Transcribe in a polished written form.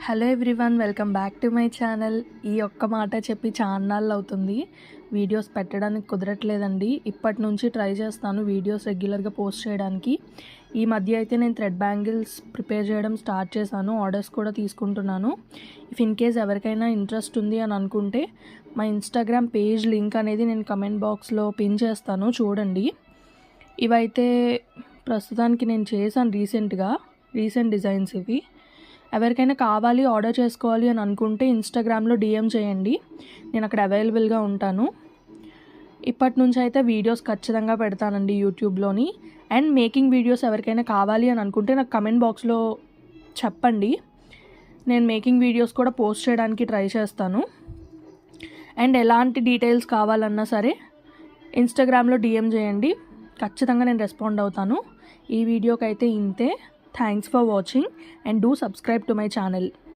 Hello everyone, welcome back to my channel. ఈ ఒక్క మాట చెప్పి చాన్నాళ్ళు అవుతుంది, వీడియోస్ పెట్టడానికి కుదరట్లేదండి. ఇప్పటి నుంచి ట్రై చేస్తాను వీడియోస్ రెగ్యులర్గా పోస్ట్ చేయడానికి. ఈ మధ్య అయితే నేను థ్రెడ్ బ్యాంగిల్స్ ప్రిపేర్ చేయడం స్టార్ట్ చేశాను, ఆర్డర్స్ కూడా తీసుకుంటున్నాను. ఇఫ్ ఇన్ కేస్ ఎవరికైనా ఇంట్రెస్ట్ ఉంది అని అనుకుంటే మా ఇన్స్టాగ్రామ్ పేజ్ లింక్ అనేది నేను కమెంట్ బాక్స్లో పిన్ చేస్తాను, చూడండి. ఇవైతే ప్రస్తుతానికి నేను చేశాను రీసెంట్ డిజైన్స్ ఇవి. ఎవరికైనా కావాలి, ఆర్డర్ చేసుకోవాలి అని అనుకుంటే ఇన్స్టాగ్రామ్లో డిఎం చేయండి, నేను అక్కడ అవైలబుల్గా ఉంటాను. ఇప్పటి నుంచి అయితే వీడియోస్ ఖచ్చితంగా పెడతానండి యూట్యూబ్లోని. అండ్ మేకింగ్ వీడియోస్ ఎవరికైనా కావాలి అని అనుకుంటే నాకు కమెంట్ బాక్స్లో చెప్పండి, నేను మేకింగ్ వీడియోస్ కూడా పోస్ట్ చేయడానికి ట్రై చేస్తాను. అండ్ ఎలాంటి డీటెయిల్స్ కావాలన్నా సరే ఇన్స్టాగ్రామ్లో డిఎం చేయండి, ఖచ్చితంగా నేను రెస్పాండ్ అవుతాను. ఈ వీడియోకి అయితే ఇంతే. Thanks for watching and do subscribe to my channel.